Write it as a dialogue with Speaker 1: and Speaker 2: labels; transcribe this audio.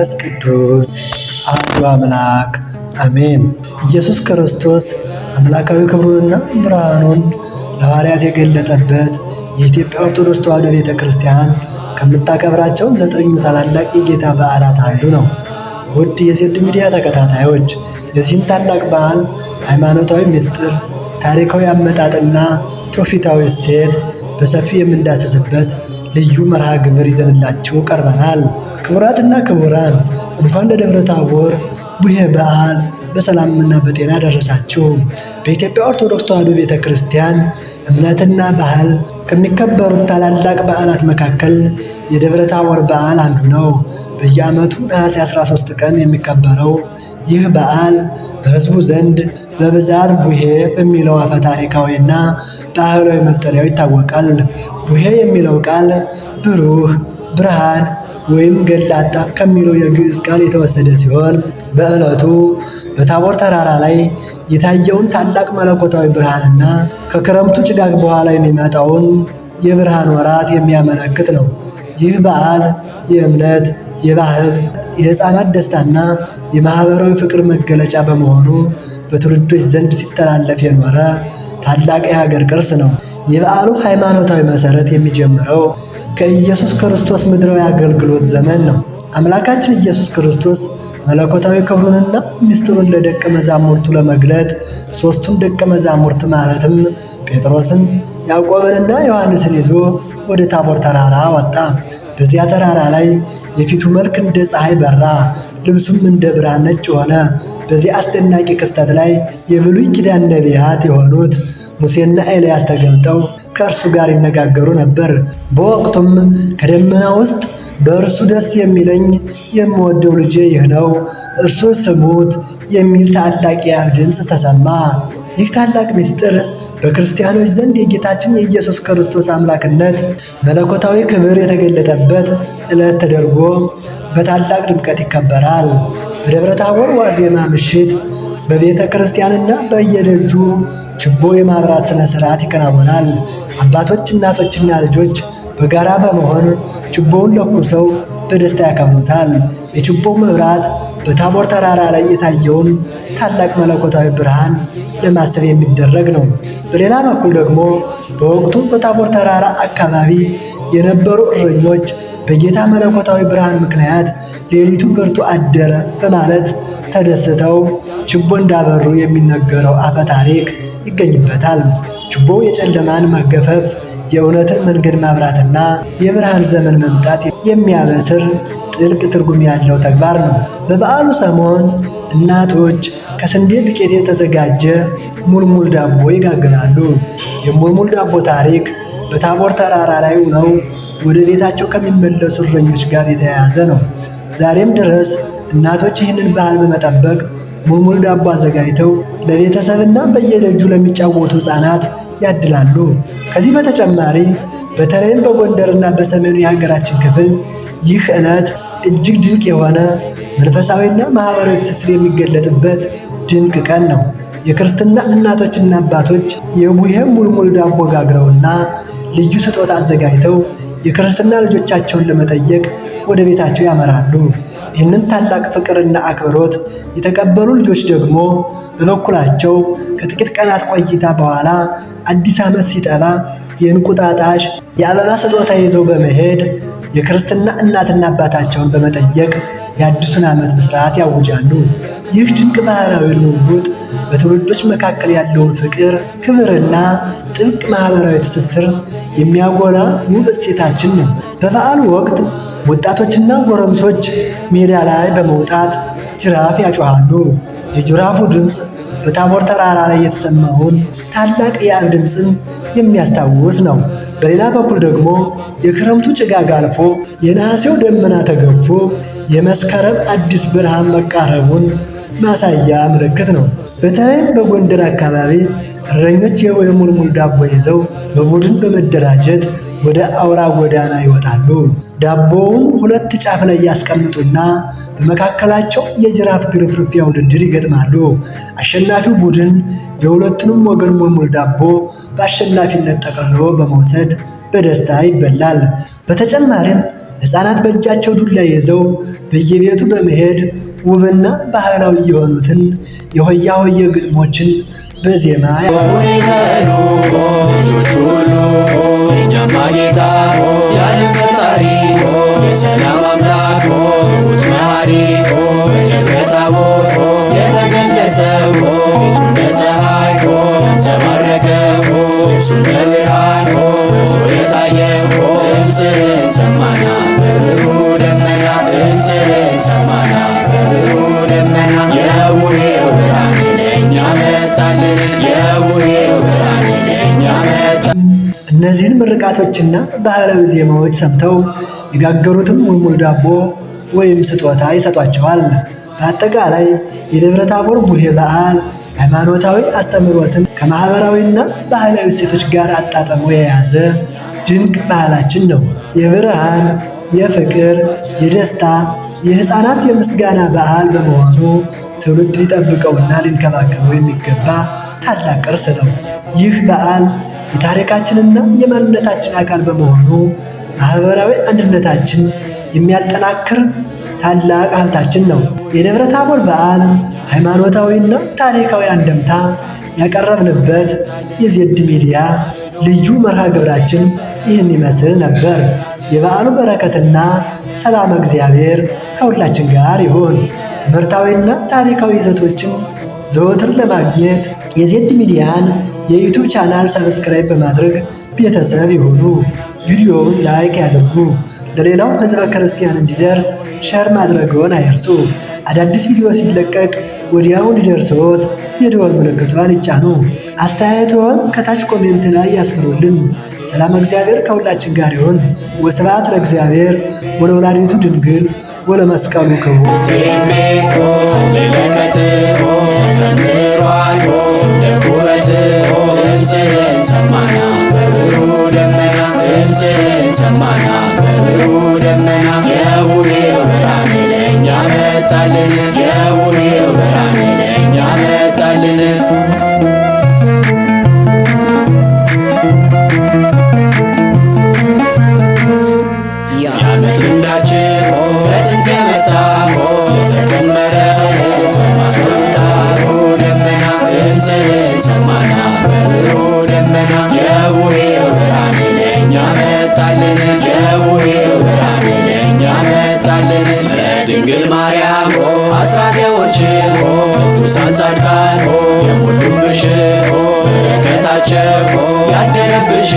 Speaker 1: መንፈስ ቅዱስ አሐዱ አምላክ አሜን። ኢየሱስ ክርስቶስ አምላካዊ ክብሩንና ብርሃኑን ለሐዋርያት የገለጠበት የኢትዮጵያ ኦርቶዶክስ ተዋሕዶ ቤተ ክርስቲያን ከምታከብራቸው 9 ታላላቅ የጌታ በዓላት አንዱ ነው። ውድ የዜድ ሚዲያ ተከታታዮች የዚህን ታላቅ በዓል ሃይማኖታዊ ምስጢር፣ ታሪካዊ አመጣጥና ትውፊታዊ እሴት በሰፊ የምንዳሰስበት ልዩ መርሃ ግብር ይዘንላችሁ ቀርበናል። ክቡራትና ክቡራን እንኳን ለደብረ ታቦር ቡሄ በዓል በሰላምና በጤና ደረሳችሁ። በኢትዮጵያ ኦርቶዶክስ ተዋሕዶ ቤተ ክርስቲያን እምነትና ባህል ከሚከበሩት ታላላቅ በዓላት መካከል የደብረ ታቦር በዓል አንዱ ነው። በየዓመቱ ነሐሴ 13 ቀን የሚከበረው ይህ በዓል በሕዝቡ ዘንድ በብዛት ቡሄ በሚለው አፈ ታሪካዊና ባህላዊ መጠሪያው ይታወቃል። ቡሄ የሚለው ቃል ብሩህ፣ ብርሃን ወይም ገላጣ ከሚለው የግዕዝ ቃል የተወሰደ ሲሆን በዕለቱ በታቦር ተራራ ላይ የታየውን ታላቅ መለኮታዊ ብርሃንና ከክረምቱ ጭጋግ በኋላ የሚመጣውን የብርሃን ወራት የሚያመለክት ነው። ይህ በዓል የእምነት፣ የባህል፣ የሕፃናት ደስታና የማኅበራዊ ፍቅር መገለጫ በመሆኑ በትውልዶች ዘንድ ሲተላለፍ የኖረ ታላቅ የሀገር ቅርስ ነው። የበዓሉ ሃይማኖታዊ መሠረት የሚጀምረው ከኢየሱስ ክርስቶስ ምድራዊ አገልግሎት ዘመን ነው። አምላካችን ኢየሱስ ክርስቶስ መለኮታዊ ክብሩንና ምስጢሩን ለደቀ መዛሙርቱ ለመግለጥ ሦስቱን ደቀ መዛሙርት ማለትም ጴጥሮስን፣ ያዕቆብንና ዮሐንስን ይዞ ወደ ታቦር ተራራ ወጣ። በዚያ ተራራ ላይ የፊቱ መልክ እንደ ፀሐይ በራ፣ ልብሱም እንደ ብርሃን ነጭ ሆነ። በዚህ አስደናቂ ክስተት ላይ የብሉይ ኪዳን ነቢያት የሆኑት ሙሴና ኤልያስ ተገልጠው ከእርሱ ጋር ይነጋገሩ ነበር። በወቅቱም ከደመና ውስጥ በእርሱ ደስ የሚለኝ የምወደው ልጄ ይህ ነው፣ እርሱን ስሙት የሚል ታላቅ የአብ ድምፅ ተሰማ። ይህ ታላቅ ምስጢር በክርስቲያኖች ዘንድ የጌታችን የኢየሱስ ክርስቶስ አምላክነት መለኮታዊ ክብር የተገለጠበት ዕለት ተደርጎ በታላቅ ድምቀት ይከበራል። በደብረ ታቦር ዋዜማ ምሽት በቤተ ክርስቲያንና በየደጁ ችቦ የማብራት ሥነ ሥርዓት ይከናወናል። አባቶች፣ እናቶችና ልጆች በጋራ በመሆን ችቦውን ለኩሰው በደስታ ያከብሩታል። የችቦው መብራት በታቦር ተራራ ላይ የታየውን ታላቅ መለኮታዊ ብርሃን ለማሰብ የሚደረግ ነው። በሌላ በኩል ደግሞ በወቅቱ በታቦር ተራራ አካባቢ የነበሩ እረኞች በጌታ መለኮታዊ ብርሃን ምክንያት ሌሊቱ በርቶ አደረ በማለት ተደስተው ችቦ እንዳበሩ የሚነገረው አፈ ታሪክ ይገኝበታል። ችቦው የጨለማን መገፈፍ፣ የእውነትን መንገድ ማብራትና የብርሃን ዘመን መምጣት የሚያበስር ጥልቅ ትርጉም ያለው ተግባር ነው። በበዓሉ ሰሞን እናቶች ከስንዴ ዱቄት የተዘጋጀ ሙልሙል ዳቦ ይጋግራሉ። የሙልሙል ዳቦ ታሪክ በታቦር ተራራ ላይ ውለው ወደ ቤታቸው ከሚመለሱ እረኞች ጋር የተያያዘ ነው። ዛሬም ድረስ እናቶች ይህንን ባህል በመጠበቅ ሙልሙል ዳቦ አዘጋጅተው ለቤተሰብና በየደጁ ለሚጫወቱ ሕፃናት ያድላሉ። ከዚህ በተጨማሪ በተለይም በጎንደርና በሰሜኑ የሀገራችን ክፍል ይህ ዕለት እጅግ ድንቅ የሆነ መንፈሳዊና ማኅበራዊ ትስስር የሚገለጥበት ድንቅ ቀን ነው። የክርስትና እናቶችና አባቶች የቡሄ ሙልሙል ዳቦ ጋግረውና ልዩ ስጦታ አዘጋጅተው የክርስትና ልጆቻቸውን ለመጠየቅ ወደ ቤታቸው ያመራሉ። ይህንን ታላቅ ፍቅርና አክብሮት የተቀበሉ ልጆች ደግሞ በበኩላቸው ከጥቂት ቀናት ቆይታ በኋላ አዲስ ዓመት ሲጠባ የእንቁጣጣሽ የአበባ ስጦታ ይዘው በመሄድ የክርስትና እናትና አባታቸውን በመጠየቅ የአዲሱን ዓመት ብስራት ያውጃሉ። ይህ ድንቅ ባህላዊ ልውውጥ በትውልዶች መካከል ያለውን ፍቅር፣ ክብርና ጥልቅ ማኅበራዊ ትስስር የሚያጎላ ውብ እሴታችን ነው። በበዓሉ ወቅት ወጣቶችና ጎረምሶች ሜዳ ላይ በመውጣት ጅራፍ ያጮኻሉ። የጅራፉ ድምፅ በታቦር ተራራ ላይ የተሰማውን ታላቅ የአብ ድምፅን የሚያስታውስ ነው። በሌላ በኩል ደግሞ የክረምቱ ጭጋግ አልፎ የነሐሴው ደመና ተገፎ የመስከረም አዲስ ብርሃን መቃረቡን ማሳያ ምልክት ነው። በተለይም በጎንደር አካባቢ እረኞች የሙልሙል ዳቦ ይዘው በቡድን በመደራጀት ወደ አውራ ጎዳና ይወጣሉ። ዳቦውን ሁለት ጫፍ ላይ ያስቀምጡና በመካከላቸው የጅራፍ ግርፍርፊያ ውድድር ይገጥማሉ። አሸናፊው ቡድን የሁለቱንም ወገን ሙልሙል ዳቦ በአሸናፊነት ጠቅልሎ በመውሰድ በደስታ ይበላል። በተጨማሪም ሕፃናት በእጃቸው ዱላ ይዘው በየቤቱ በመሄድ ውብና ባህላዊ የሆኑትን የሆያ ሆዬ ግጥሞችን በዜማ
Speaker 2: ይበሉ ልጆች ሁሉ የእኛማ ጌታ የዓለም ፈጣሪ የሰላም አምላክ ትሑት መሐሪ በደብረ ታቦር የተገለጸው ፊቱ እንደ ፀሐይ ያንጸባረቀው ልብሱ እንደ ብርሃን በርቶ የታየው ድምፅህን ሰማና በብሩህ ደመና ድምፅህን ሰማና በብሩህ ደመና የቡሄው ብርሃን ለእኛ መጣልን የቡሄው ብርሃን ለእኛ መጣ።
Speaker 1: እነዚህን ምርቃቶችና ባህላዊ ዜማዎች ሰምተው የጋገሩትም ሙልሙል ዳቦ ወይም ስጦታ ይሰጧቸዋል። በአጠቃላይ የደብረ ታቦር ቡሄ በዓል ሃይማኖታዊ አስተምህሮትን ከማኅበራዊና ባህላዊ እሴቶች ጋር አጣጥሞ የያዘ ድንቅ ባህላችን ነው። የብርሃን፣ የፍቅር፣ የደስታ፣ የሕፃናት የምስጋና በዓል በመሆኑ ትውልድ ሊጠብቀውና ሊንከባከበው የሚገባ ታላቅ ቅርስ ነው። ይህ በዓል የታሪካችንና የማንነታችን አካል በመሆኑ ማኅበራዊ አንድነታችን የሚያጠናክር ታላቅ ሀብታችን ነው። የደብረ ታቦር በዓል ሃይማኖታዊና ታሪካዊ አንድምታ ያቀረብንበት የዜድ ሚዲያ ልዩ መርሃ ግብራችን ይህን ይመስል ነበር። የበዓሉ በረከትና ሰላም እግዚአብሔር ከሁላችን ጋር ይሁን። ትምህርታዊና ታሪካዊ ይዘቶችን ዘወትር ለማግኘት የዜድ ሚዲያን የዩቱብ ቻናል ሰብስክራይብ በማድረግ ቤተሰብ ይሁኑ። ቪዲዮውን ላይክ ያድርጉ። ለሌላው ሕዝበ ክርስቲያን እንዲደርስ ሸር ማድረግዎን አይርሱ። አዳዲስ ቪዲዮ ሲለቀቅ ወዲያው እንዲደርስዎት የደወል ምልክቷን ይጫኑ። አስተያየትዎን ከታች ኮሜንት ላይ ያስፍሩልን። ሰላም እግዚአብሔር ከሁላችን ጋር ይሁን። ወስብሐት ለእግዚአብሔር ወለወላዲቱ ድንግል ወለመስቀሉ ክቡር።
Speaker 2: ሰማና በብሩህ ደመና ድምፅህን ሰማና በብሩህ ደመና የቡሄው ብርሃን ለእኛ መጣልን የቡሄው ብርሃን ለእኛ መጣልን። የዓመት ልምዳችን ከጥንት የመጣ የተከመረ ሰማስወጣ ደመና ድምፅህን ሰማና በብሩህ ደመና የቡሄው ብርሃን ለእኛ መጣልን የቡሄው ብርሃን ለእኛ መጣልን። ለድንግል ማርያም አስራት የሆንሽው ቅዱሳን ጻድቃን የሞሉብሽ በረከታቸው ያደረብሽ